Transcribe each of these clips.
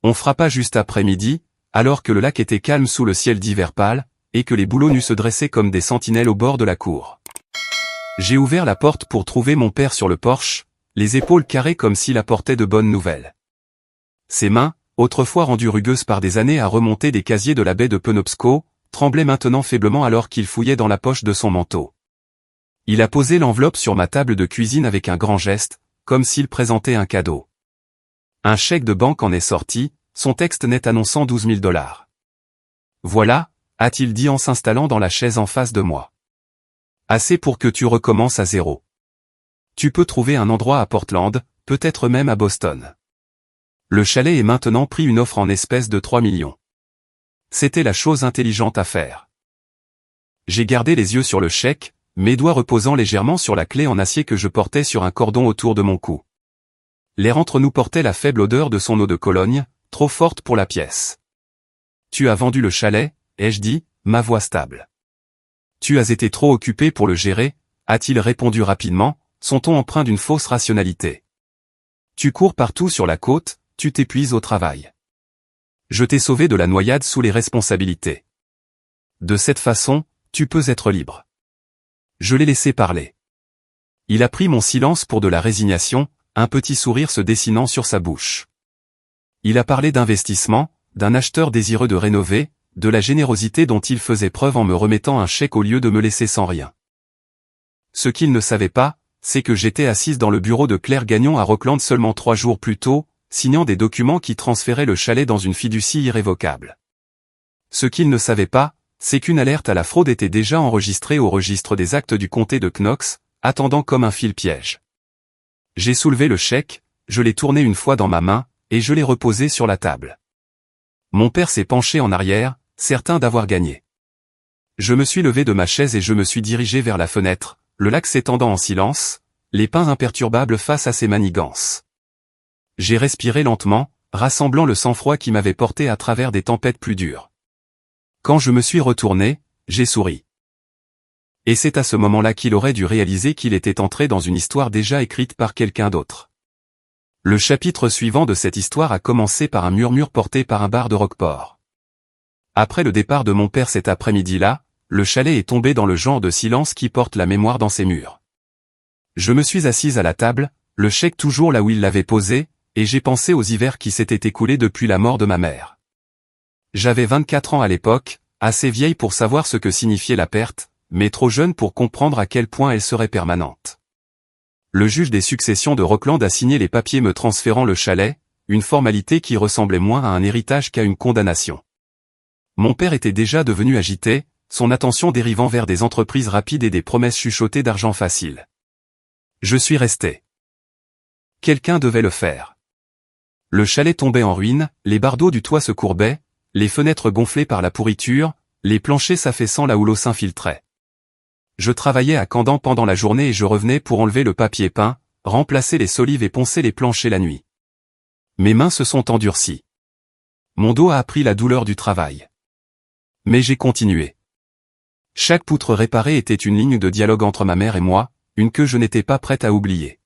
On frappa juste après midi, alors que le lac était calme sous le ciel d'hiver pâle, et que les bouleaux nus se dressaient comme des sentinelles au bord de la cour. J'ai ouvert la porte pour trouver mon père sur le porche, les épaules carrées comme s'il apportait de bonnes nouvelles. Ses mains, autrefois rendues rugueuses par des années à remonter des casiers de la baie de Penobscot, tremblaient maintenant faiblement alors qu'il fouillait dans la poche de son manteau. Il a posé l'enveloppe sur ma table de cuisine avec un grand geste, comme s'il présentait un cadeau. Un chèque de banque en est sorti, son texte net annonçant 12 000 $. Voilà, a-t-il dit en s'installant dans la chaise en face de moi. Assez pour que tu recommences à zéro. Tu peux trouver un endroit à Portland, peut-être même à Boston. Le chalet est maintenant pris une offre en espèces de 3 millions. C'était la chose intelligente à faire. J'ai gardé les yeux sur le chèque, mes doigts reposant légèrement sur la clé en acier que je portais sur un cordon autour de mon cou. L'air entre nous portait la faible odeur de son eau de Cologne, trop forte pour la pièce. Tu as vendu le chalet, ai-je dit, ma voix stable. Tu as été trop occupé pour le gérer, a-t-il répondu rapidement, son ton empreint d'une fausse rationalité. Tu cours partout sur la côte, tu t'épuises au travail. Je t'ai sauvé de la noyade sous les responsabilités. De cette façon, tu peux être libre. Je l'ai laissé parler. Il a pris mon silence pour de la résignation, un petit sourire se dessinant sur sa bouche. Il a parlé d'investissement, d'un acheteur désireux de rénover, de la générosité dont il faisait preuve en me remettant un chèque au lieu de me laisser sans rien. Ce qu'il ne savait pas, c'est que j'étais assise dans le bureau de Claire Gagnon à Rockland seulement 3 jours plus tôt, signant des documents qui transféraient le chalet dans une fiducie irrévocable. Ce qu'il ne savait pas, c'est qu'une alerte à la fraude était déjà enregistrée au registre des actes du comté de Knox, attendant comme un fil-piège. J'ai soulevé le chèque, je l'ai tourné une fois dans ma main, et je l'ai reposé sur la table. Mon père s'est penché en arrière, certain d'avoir gagné. Je me suis levé de ma chaise et je me suis dirigé vers la fenêtre, le lac s'étendant en silence, les pins imperturbables face à ses manigances. J'ai respiré lentement, rassemblant le sang-froid qui m'avait porté à travers des tempêtes plus dures. Quand je me suis retourné, j'ai souri. Et c'est à ce moment-là qu'il aurait dû réaliser qu'il était entré dans une histoire déjà écrite par quelqu'un d'autre. Le chapitre suivant de cette histoire a commencé par un murmure porté par un bar de Rockport. Après le départ de mon père cet après-midi-là, le chalet est tombé dans le genre de silence qui porte la mémoire dans ses murs. Je me suis assise à la table, le chèque toujours là où il l'avait posé, et j'ai pensé aux hivers qui s'étaient écoulés depuis la mort de ma mère. J'avais 24 ans à l'époque, assez vieille pour savoir ce que signifiait la perte, mais trop jeune pour comprendre à quel point elle serait permanente. Le juge des successions de Rockland a signé les papiers me transférant le chalet, une formalité qui ressemblait moins à un héritage qu'à une condamnation. Mon père était déjà devenu agité, son attention dérivant vers des entreprises rapides et des promesses chuchotées d'argent facile. Je suis resté. Quelqu'un devait le faire. Le chalet tombait en ruine, les bardeaux du toit se courbaient, les fenêtres gonflées par la pourriture, les planchers s'affaissant là où l'eau s'infiltrait. Je travaillais à Camden pendant la journée et je revenais pour enlever le papier peint, remplacer les solives et poncer les planchers la nuit. Mes mains se sont endurcies. Mon dos a appris la douleur du travail. Mais j'ai continué. Chaque poutre réparée était une ligne de dialogue entre ma mère et moi, une que je n'étais pas prête à oublier.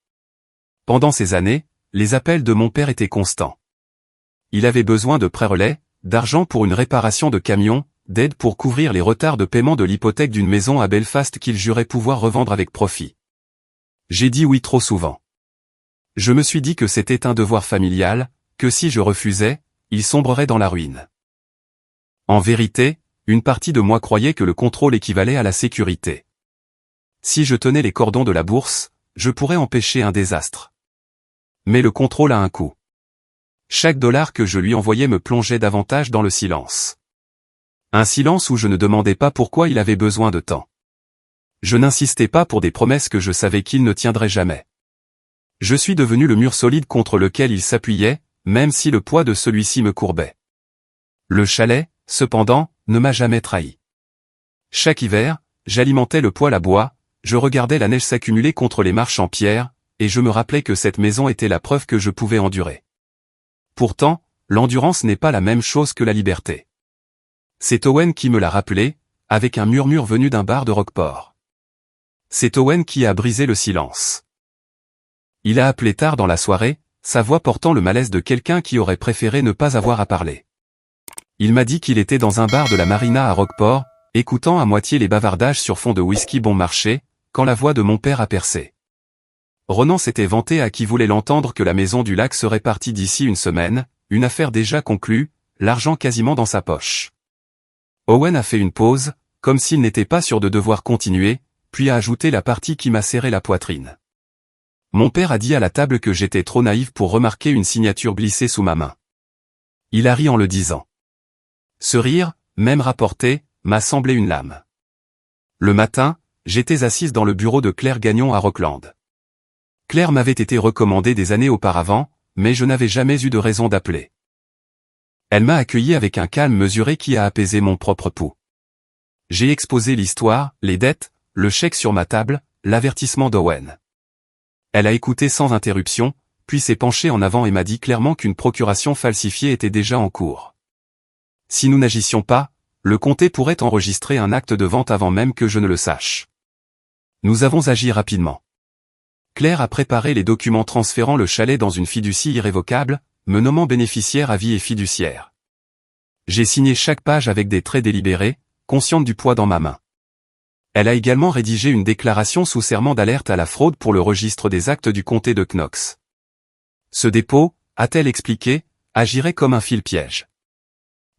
Pendant ces années, les appels de mon père étaient constants. Il avait besoin de prêt-relais, d'argent pour une réparation de camion, d'aide pour couvrir les retards de paiement de l'hypothèque d'une maison à Belfast qu'il jurait pouvoir revendre avec profit. J'ai dit oui trop souvent. Je me suis dit que c'était un devoir familial, que si je refusais, il sombrerait dans la ruine. En vérité, une partie de moi croyait que le contrôle équivalait à la sécurité. Si je tenais les cordons de la bourse, je pourrais empêcher un désastre. Mais le contrôle a un coût. Chaque dollar que je lui envoyais me plongeait davantage dans le silence. Un silence où je ne demandais pas pourquoi il avait besoin de temps. Je n'insistais pas pour des promesses que je savais qu'il ne tiendrait jamais. Je suis devenu le mur solide contre lequel il s'appuyait, même si le poids de celui-ci me courbait. Le chalet, cependant, ne m'a jamais trahi. Chaque hiver, j'alimentais le poêle à bois, je regardais la neige s'accumuler contre les marches en pierre, et je me rappelais que cette maison était la preuve que je pouvais endurer. Pourtant, l'endurance n'est pas la même chose que la liberté. C'est Owen qui me l'a rappelé, avec un murmure venu d'un bar de Rockport. C'est Owen qui a brisé le silence. Il a appelé tard dans la soirée, sa voix portant le malaise de quelqu'un qui aurait préféré ne pas avoir à parler. Il m'a dit qu'il était dans un bar de la Marina à Rockport, écoutant à moitié les bavardages sur fond de whisky bon marché, quand la voix de mon père a percé. Ronan s'était vanté à qui voulait l'entendre que la maison du lac serait partie d'ici une semaine, une affaire déjà conclue, l'argent quasiment dans sa poche. Owen a fait une pause, comme s'il n'était pas sûr de devoir continuer, puis a ajouté la partie qui m'a serré la poitrine. Mon père a dit à la table que j'étais trop naïf pour remarquer une signature glissée sous ma main. Il a ri en le disant. Ce rire, même rapporté, m'a semblé une lame. Le matin, j'étais assise dans le bureau de Claire Gagnon à Rockland. Claire m'avait été recommandée des années auparavant, mais je n'avais jamais eu de raison d'appeler. Elle m'a accueilli avec un calme mesuré qui a apaisé mon propre pouls. J'ai exposé l'histoire, les dettes, le chèque sur ma table, l'avertissement d'Owen. Elle a écouté sans interruption, puis s'est penchée en avant et m'a dit clairement qu'une procuration falsifiée était déjà en cours. Si nous n'agissions pas, le comté pourrait enregistrer un acte de vente avant même que je ne le sache. Nous avons agi rapidement. Claire a préparé les documents transférant le chalet dans une fiducie irrévocable, me nommant bénéficiaire à vie et fiduciaire. J'ai signé chaque page avec des traits délibérés, consciente du poids dans ma main. Elle a également rédigé une déclaration sous serment d'alerte à la fraude pour le registre des actes du comté de Knox. Ce dépôt, a-t-elle expliqué, agirait comme un fil-piège.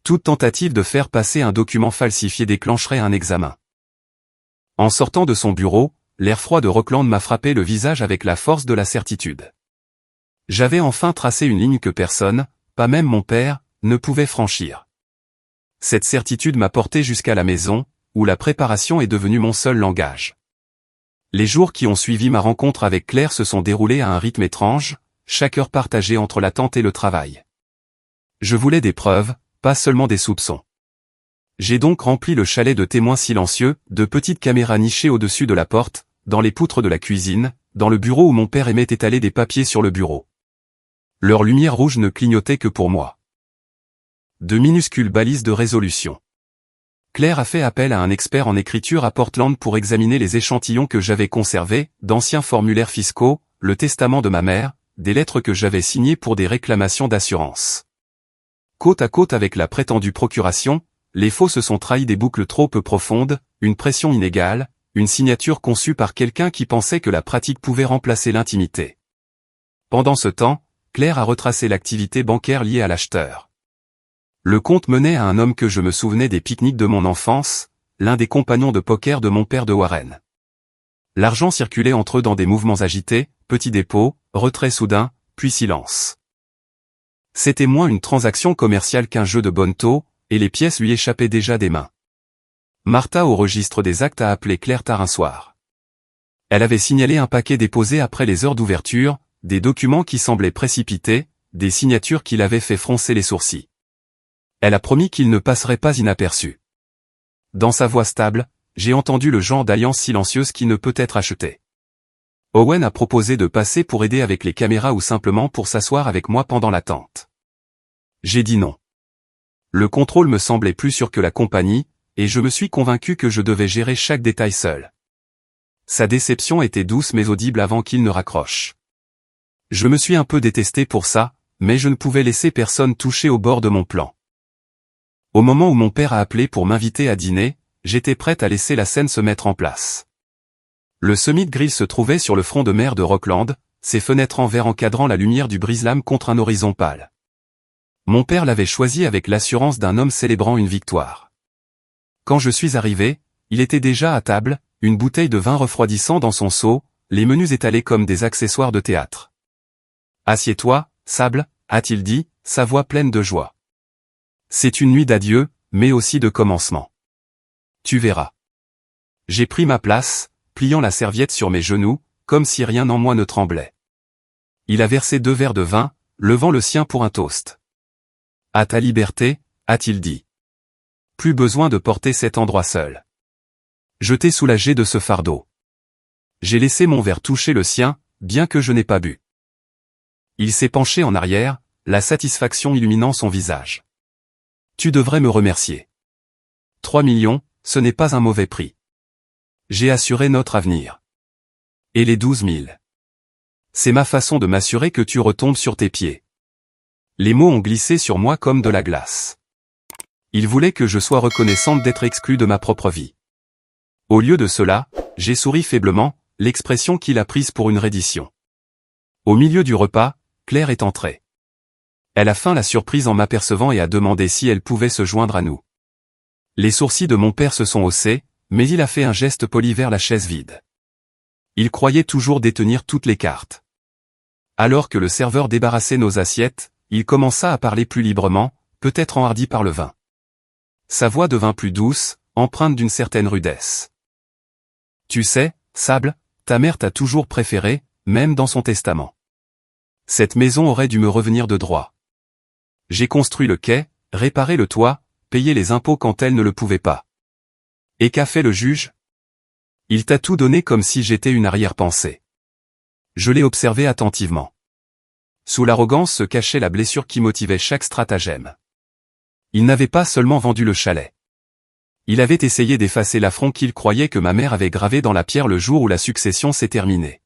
Toute tentative de faire passer un document falsifié déclencherait un examen. En sortant de son bureau, l'air froid de Rockland m'a frappé le visage avec la force de la certitude. J'avais enfin tracé une ligne que personne, pas même mon père, ne pouvait franchir. Cette certitude m'a porté jusqu'à la maison, où la préparation est devenue mon seul langage. Les jours qui ont suivi ma rencontre avec Claire se sont déroulés à un rythme étrange, chaque heure partagée entre l'attente et le travail. Je voulais des preuves, pas seulement des soupçons. J'ai donc rempli le chalet de témoins silencieux, de petites caméras nichées au-dessus de la porte, dans les poutres de la cuisine, dans le bureau où mon père aimait étaler des papiers sur le bureau. Leur lumière rouge ne clignotait que pour moi. De minuscules balises de résolution. Claire a fait appel à un expert en écriture à Portland pour examiner les échantillons que j'avais conservés, d'anciens formulaires fiscaux, le testament de ma mère, des lettres que j'avais signées pour des réclamations d'assurance. Côte à côte avec la prétendue procuration, les faux se sont trahis des boucles trop peu profondes, une pression inégale, une signature conçue par quelqu'un qui pensait que la pratique pouvait remplacer l'intimité. Pendant ce temps, Claire a retracé l'activité bancaire liée à l'acheteur. Le compte menait à un homme que je me souvenais des pique-niques de mon enfance, l'un des compagnons de poker de mon père de Warren. L'argent circulait entre eux dans des mouvements agités, petits dépôts, retraits soudains, puis silence. C'était moins une transaction commerciale qu'un jeu de bonne taux, et les pièces lui échappaient déjà des mains. Martha au registre des actes a appelé Claire tard un soir. Elle avait signalé un paquet déposé après les heures d'ouverture, des documents qui semblaient précipités, des signatures qui l'avaient fait froncer les sourcils. Elle a promis qu'il ne passerait pas inaperçu. Dans sa voix stable, j'ai entendu le genre d'alliance silencieuse qui ne peut être achetée. Owen a proposé de passer pour aider avec les caméras ou simplement pour s'asseoir avec moi pendant l'attente. J'ai dit non. Le contrôle me semblait plus sûr que la compagnie, et je me suis convaincu que je devais gérer chaque détail seul. Sa déception était douce mais audible avant qu'il ne raccroche. Je me suis un peu détesté pour ça, mais je ne pouvais laisser personne toucher au bord de mon plan. Au moment où mon père a appelé pour m'inviter à dîner, j'étais prête à laisser la scène se mettre en place. Le Summit Grill se trouvait sur le front de mer de Rockland, ses fenêtres en verre encadrant la lumière du brise-lames contre un horizon pâle. Mon père l'avait choisi avec l'assurance d'un homme célébrant une victoire. Quand je suis arrivé, il était déjà à table, une bouteille de vin refroidissant dans son seau, les menus étalés comme des accessoires de théâtre. « Assieds-toi, Sable » a-t-il dit, sa voix pleine de joie. C'est une nuit d'adieu, mais aussi de commencement. Tu verras. J'ai pris ma place, pliant la serviette sur mes genoux, comme si rien en moi ne tremblait. Il a versé 2 verres de vin, levant le sien pour un toast. À ta liberté, a-t-il dit. Plus besoin de porter cet endroit seul. Je t'ai soulagé de ce fardeau. J'ai laissé mon verre toucher le sien, bien que je n'ai pas bu. Il s'est penché en arrière, la satisfaction illuminant son visage. Tu devrais me remercier. 3 millions, ce n'est pas un mauvais prix. J'ai assuré notre avenir. Et les 12 000. C'est ma façon de m'assurer que tu retombes sur tes pieds. Les mots ont glissé sur moi comme de la glace. Il voulait que je sois reconnaissante d'être exclue de ma propre vie. Au lieu de cela, j'ai souri faiblement, l'expression qu'il a prise pour une reddition. Au milieu du repas, Claire est entrée. Elle a feint la surprise en m'apercevant et a demandé si elle pouvait se joindre à nous. Les sourcils de mon père se sont haussés, mais il a fait un geste poli vers la chaise vide. Il croyait toujours détenir toutes les cartes. Alors que le serveur débarrassait nos assiettes, il commença à parler plus librement, peut-être enhardi par le vin. Sa voix devint plus douce, empreinte d'une certaine rudesse. Tu sais, Sable, ta mère t'a toujours préféré, même dans son testament. Cette maison aurait dû me revenir de droit. J'ai construit le quai, réparé le toit, payé les impôts quand elle ne le pouvait pas. Et qu'a fait le juge? Il t'a tout donné comme si j'étais une arrière-pensée. Je l'ai observé attentivement. Sous l'arrogance se cachait la blessure qui motivait chaque stratagème. Il n'avait pas seulement vendu le chalet. Il avait essayé d'effacer l'affront qu'il croyait que ma mère avait gravé dans la pierre le jour où la succession s'est terminée.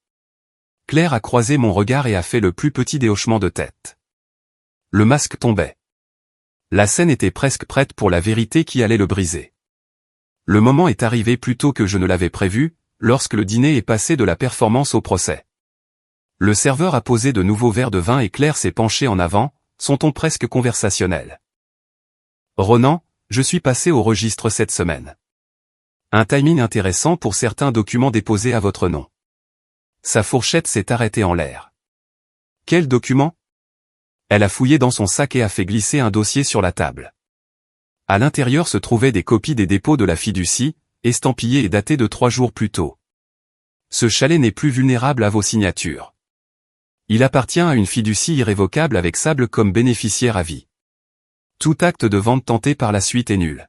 Claire a croisé mon regard et a fait le plus petit des hochements de tête. Le masque tombait. La scène était presque prête pour la vérité qui allait le briser. Le moment est arrivé plus tôt que je ne l'avais prévu, lorsque le dîner est passé de la performance au procès. Le serveur a posé de nouveaux verres de vin et Claire s'est penchée en avant, son ton presque conversationnel. Ronan, je suis passé au registre cette semaine. Un timing intéressant pour certains documents déposés à votre nom. Sa fourchette s'est arrêtée en l'air. Quel document? Elle a fouillé dans son sac et a fait glisser un dossier sur la table. À l'intérieur se trouvaient des copies des dépôts de la fiducie, estampillées et datées de 3 jours plus tôt. Ce chalet n'est plus vulnérable à vos signatures. Il appartient à une fiducie irrévocable avec Sable comme bénéficiaire à vie. Tout acte de vente tenté par la suite est nul.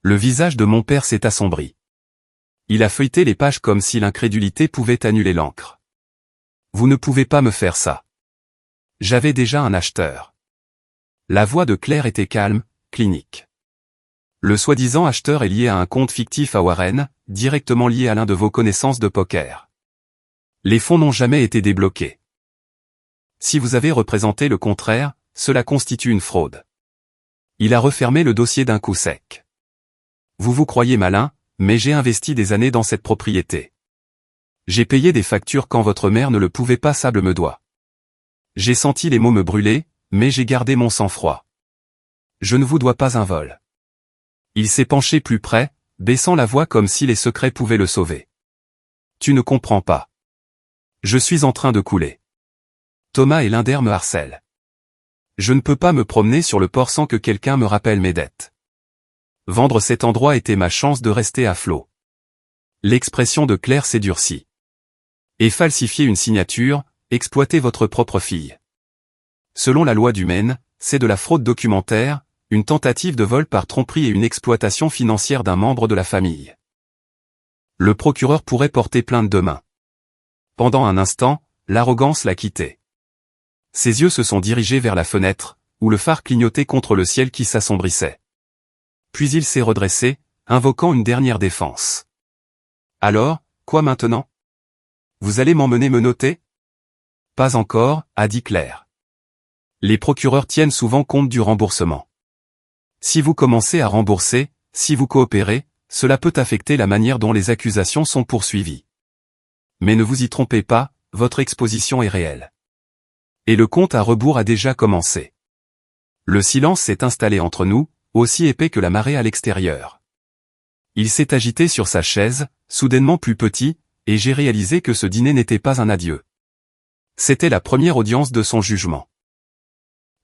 Le visage de mon père s'est assombri. Il a feuilleté les pages comme si l'incrédulité pouvait annuler l'encre. Vous ne pouvez pas me faire ça. J'avais déjà un acheteur. La voix de Claire était calme, clinique. Le soi-disant acheteur est lié à un compte fictif à Warren, directement lié à l'un de vos connaissances de poker. Les fonds n'ont jamais été débloqués. Si vous avez représenté le contraire, cela constitue une fraude. Il a refermé le dossier d'un coup sec. Vous vous croyez malin, mais j'ai investi des années dans cette propriété. J'ai payé des factures quand votre mère ne le pouvait pas, Sable me doit. J'ai senti les mots me brûler, mais j'ai gardé mon sang-froid. Je ne vous dois pas un vol. Il s'est penché plus près, baissant la voix comme si les secrets pouvaient le sauver. Tu ne comprends pas. Je suis en train de couler. Thomas et Linder me harcèlent. Je ne peux pas me promener sur le port sans que quelqu'un me rappelle mes dettes. Vendre cet endroit était ma chance de rester à flot. L'expression de Claire s'est durcie. Et falsifier une signature, exploiter votre propre fille. Selon la loi du Maine, c'est de la fraude documentaire, une tentative de vol par tromperie et une exploitation financière d'un membre de la famille. Le procureur pourrait porter plainte demain. Pendant un instant, l'arrogance l'a quitté. Ses yeux se sont dirigés vers la fenêtre, où le phare clignotait contre le ciel qui s'assombrissait. Puis il s'est redressé, invoquant une dernière défense. Alors, quoi maintenant? Vous allez m'emmener menotter? Pas encore, a dit Claire. Les procureurs tiennent souvent compte du remboursement. Si vous commencez à rembourser, si vous coopérez, cela peut affecter la manière dont les accusations sont poursuivies. Mais ne vous y trompez pas, votre exposition est réelle. Et le compte à rebours a déjà commencé. Le silence s'est installé entre nous, aussi épais que la marée à l'extérieur. Il s'est agité sur sa chaise, soudainement plus petit, et j'ai réalisé que ce dîner n'était pas un adieu. C'était la première audience de son jugement.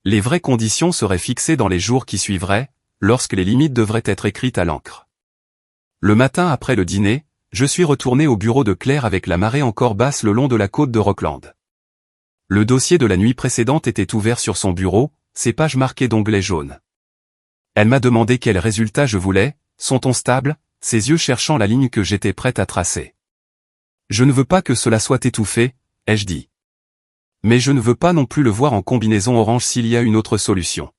Les vraies conditions seraient fixées dans les jours qui suivraient, lorsque les limites devraient être écrites à l'encre. Le matin après le dîner, je suis retourné au bureau de Claire avec la marée encore basse le long de la côte de Rockland. Le dossier de la nuit précédente était ouvert sur son bureau, ses pages marquées d'onglets jaunes. Elle m'a demandé quel résultat je voulais, son ton stable, ses yeux cherchant la ligne que j'étais prête à tracer. Je ne veux pas que cela soit étouffé, ai-je dit. Mais je ne veux pas non plus le voir en combinaison orange s'il y a une autre solution.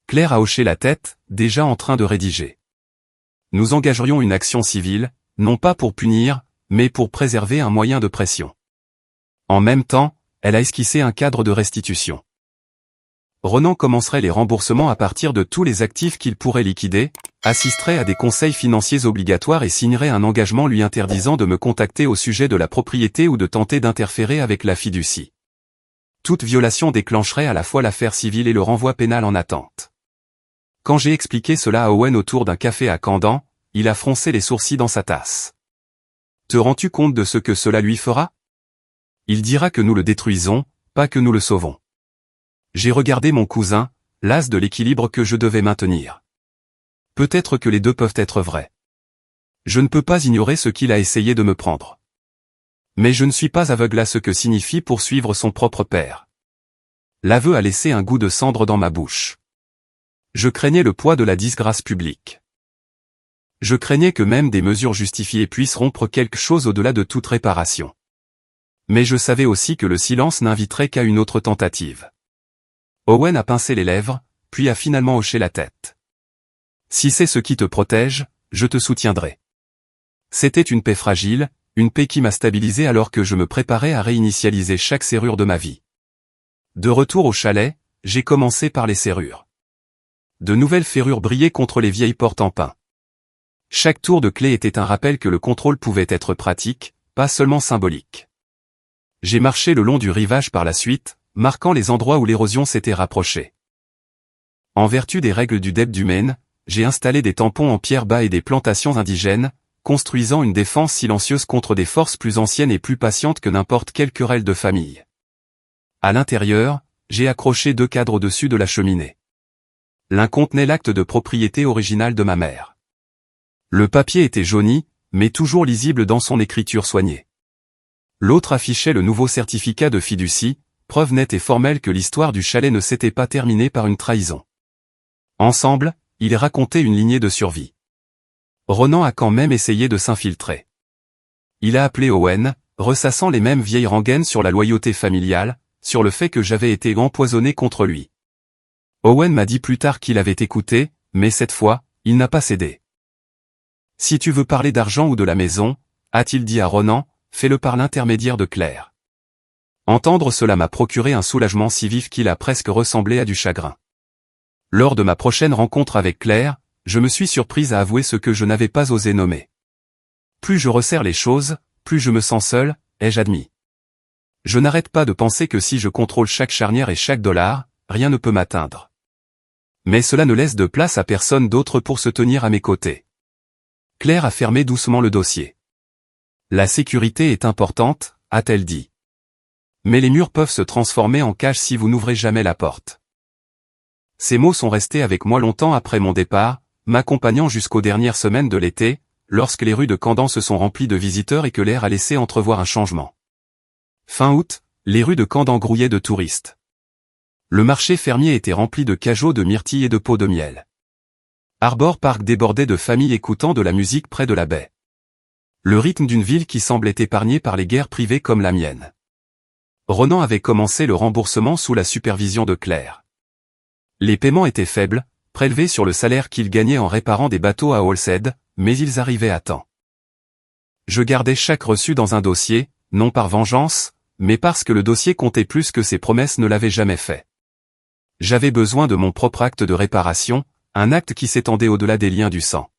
Claire a hoché la tête, déjà en train de rédiger. Nous engagerions une action civile, non pas pour punir, mais pour préserver un moyen de pression. En même temps, elle a esquissé un cadre de restitution. Ronan commencerait les remboursements à partir de tous les actifs qu'il pourrait liquider, assisterait à des conseils financiers obligatoires et signerait un engagement lui interdisant de me contacter au sujet de la propriété ou de tenter d'interférer avec la fiducie. Toute violation déclencherait à la fois l'affaire civile et le renvoi pénal en attente. Quand j'ai expliqué cela à Owen autour d'un café à Camden, il a froncé les sourcils dans sa tasse. Te rends-tu compte de ce que cela lui fera? Il dira que nous le détruisons, pas que nous le sauvons. J'ai regardé mon cousin, las de l'équilibre que je devais maintenir. Peut-être que les deux peuvent être vrais. Je ne peux pas ignorer ce qu'il a essayé de me prendre. Mais je ne suis pas aveugle à ce que signifie poursuivre son propre père. L'aveu a laissé un goût de cendre dans ma bouche. Je craignais le poids de la disgrâce publique. Je craignais que même des mesures justifiées puissent rompre quelque chose au-delà de toute réparation. Mais je savais aussi que le silence n'inviterait qu'à une autre tentative. Owen a pincé les lèvres, puis a finalement hoché la tête. Si c'est ce qui te protège, je te soutiendrai. C'était une paix fragile, une paix qui m'a stabilisé alors que je me préparais à réinitialiser chaque serrure de ma vie. De retour au chalet, j'ai commencé par les serrures. De nouvelles ferrures brillaient contre les vieilles portes en pin. Chaque tour de clé était un rappel que le contrôle pouvait être pratique, pas seulement symbolique. J'ai marché le long du rivage par la suite, marquant les endroits où l'érosion s'était rapprochée. En vertu des règles du debdumen, j'ai installé des tampons en pierre bas et des plantations indigènes, construisant une défense silencieuse contre des forces plus anciennes et plus patientes que n'importe quelle querelle de famille. À l'intérieur, j'ai accroché 2 cadres au-dessus de la cheminée. L'un contenait l'acte de propriété original de ma mère. Le papier était jauni, mais toujours lisible dans son écriture soignée. L'autre affichait le nouveau certificat de fiducie, preuve nette et formelle que l'histoire du chalet ne s'était pas terminée par une trahison. Ensemble, ils racontaient une lignée de survie. Ronan a quand même essayé de s'infiltrer. Il a appelé Owen, ressassant les mêmes vieilles rengaines sur la loyauté familiale, sur le fait que j'avais été empoisonné contre lui. Owen m'a dit plus tard qu'il avait écouté, mais cette fois, il n'a pas cédé. Si tu veux parler d'argent ou de la maison, a-t-il dit à Ronan, fais-le par l'intermédiaire de Claire. Entendre cela m'a procuré un soulagement si vif qu'il a presque ressemblé à du chagrin. Lors de ma prochaine rencontre avec Claire, je me suis surprise à avouer ce que je n'avais pas osé nommer. Plus je resserre les choses, plus je me sens seul, ai-je admis. Je n'arrête pas de penser que si je contrôle chaque charnière et chaque dollar, rien ne peut m'atteindre. Mais cela ne laisse de place à personne d'autre pour se tenir à mes côtés. Claire a fermé doucement le dossier. La sécurité est importante, a-t-elle dit. Mais les murs peuvent se transformer en cage si vous n'ouvrez jamais la porte. Ces mots sont restés avec moi longtemps après mon départ, m'accompagnant jusqu'aux dernières semaines de l'été, lorsque les rues de Camden se sont remplies de visiteurs et que l'air a laissé entrevoir un changement. Fin août, les rues de Camden grouillaient de touristes. Le marché fermier était rempli de cajots de myrtilles et de pots de miel. Arbor Park débordait de familles écoutant de la musique près de la baie. Le rythme d'une ville qui semblait épargnée par les guerres privées comme la mienne. Ronan avait commencé le remboursement sous la supervision de Claire. Les paiements étaient faibles, prélevés sur le salaire qu'il gagnait en réparant des bateaux à Holshead, mais ils arrivaient à temps. Je gardais chaque reçu dans un dossier, non par vengeance, mais parce que le dossier comptait plus que ses promesses ne l'avaient jamais fait. J'avais besoin de mon propre acte de réparation, un acte qui s'étendait au-delà des liens du sang.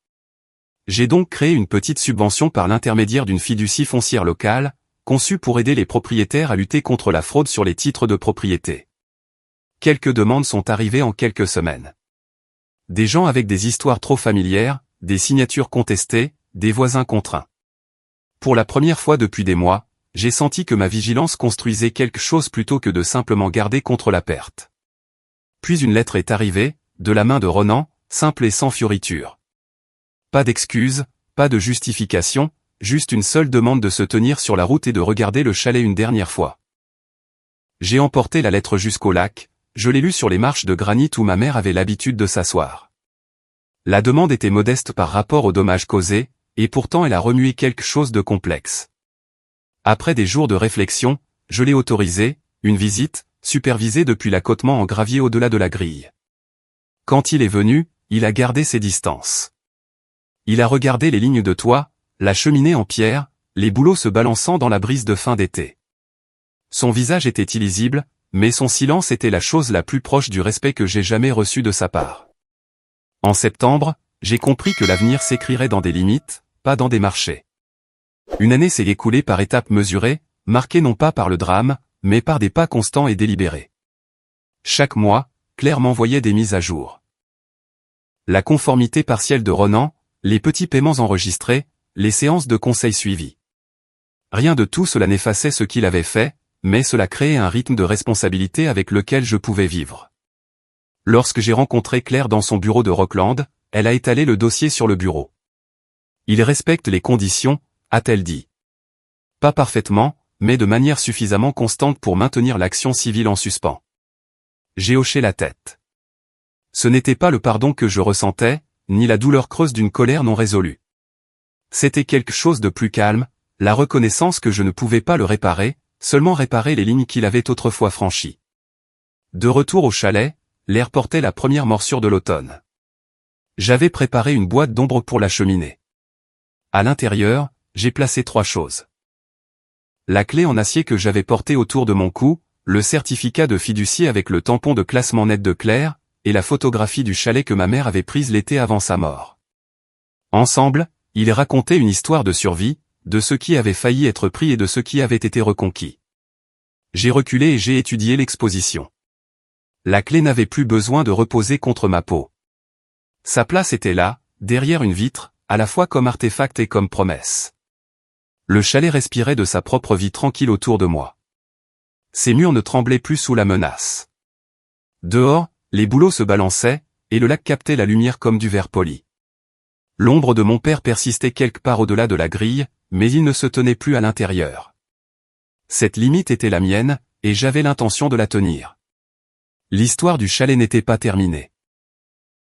J'ai donc créé une petite subvention par l'intermédiaire d'une fiducie foncière locale, conçue pour aider les propriétaires à lutter contre la fraude sur les titres de propriété. Quelques demandes sont arrivées en quelques semaines. Des gens avec des histoires trop familières, des signatures contestées, des voisins contraints. Pour la première fois depuis des mois, j'ai senti que ma vigilance construisait quelque chose plutôt que de simplement garder contre la perte. Puis une lettre est arrivée, de la main de Ronan, simple et sans fioriture. Pas d'excuses, pas de justification, juste une seule demande de se tenir sur la route et de regarder le chalet une dernière fois. J'ai emporté la lettre jusqu'au lac, je l'ai lue sur les marches de granit où ma mère avait l'habitude de s'asseoir. La demande était modeste par rapport aux dommages causés, et pourtant elle a remué quelque chose de complexe. Après des jours de réflexion, je l'ai autorisée, une visite, supervisée depuis l'accotement en gravier au-delà de la grille. Quand il est venu, il a gardé ses distances. Il a regardé les lignes de toit, la cheminée en pierre, les bouleaux se balançant dans la brise de fin d'été. Son visage était illisible, mais son silence était la chose la plus proche du respect que j'ai jamais reçu de sa part. En septembre, j'ai compris que l'avenir s'écrirait dans des limites, pas dans des marchés. Une année s'est écoulée par étapes mesurées, marquée non pas par le drame, mais par des pas constants et délibérés. Chaque mois, Claire m'envoyait des mises à jour. La conformité partielle de Ronan, les petits paiements enregistrés, les séances de conseil suivies. Rien de tout cela n'effaçait ce qu'il avait fait, mais cela créait un rythme de responsabilité avec lequel je pouvais vivre. Lorsque j'ai rencontré Claire dans son bureau de Rockland, elle a étalé le dossier sur le bureau. Il respecte les conditions, a-t-elle dit. Pas parfaitement, mais de manière suffisamment constante pour maintenir l'action civile en suspens. J'ai hoché la tête. Ce n'était pas le pardon que je ressentais, ni la douleur creuse d'une colère non résolue. C'était quelque chose de plus calme, la reconnaissance que je ne pouvais pas le réparer, seulement réparer les lignes qu'il avait autrefois franchies. De retour au chalet, l'air portait la première morsure de l'automne. J'avais préparé une boîte d'ombre pour la cheminée. À l'intérieur, j'ai placé 3 choses. La clé en acier que j'avais portée autour de mon cou, le certificat de fiducie avec le tampon de classement net de Claire, et la photographie du chalet que ma mère avait prise l'été avant sa mort. Ensemble, ils racontaient une histoire de survie, de ce qui avait failli être pris et de ce qui avait été reconquis. J'ai reculé et j'ai étudié l'exposition. La clé n'avait plus besoin de reposer contre ma peau. Sa place était là, derrière une vitre, à la fois comme artefact et comme promesse. Le chalet respirait de sa propre vie tranquille autour de moi. Ses murs ne tremblaient plus sous la menace. Dehors, les bouleaux se balançaient, et le lac captait la lumière comme du verre poli. L'ombre de mon père persistait quelque part au-delà de la grille, mais il ne se tenait plus à l'intérieur. Cette limite était la mienne, et j'avais l'intention de la tenir. L'histoire du chalet n'était pas terminée.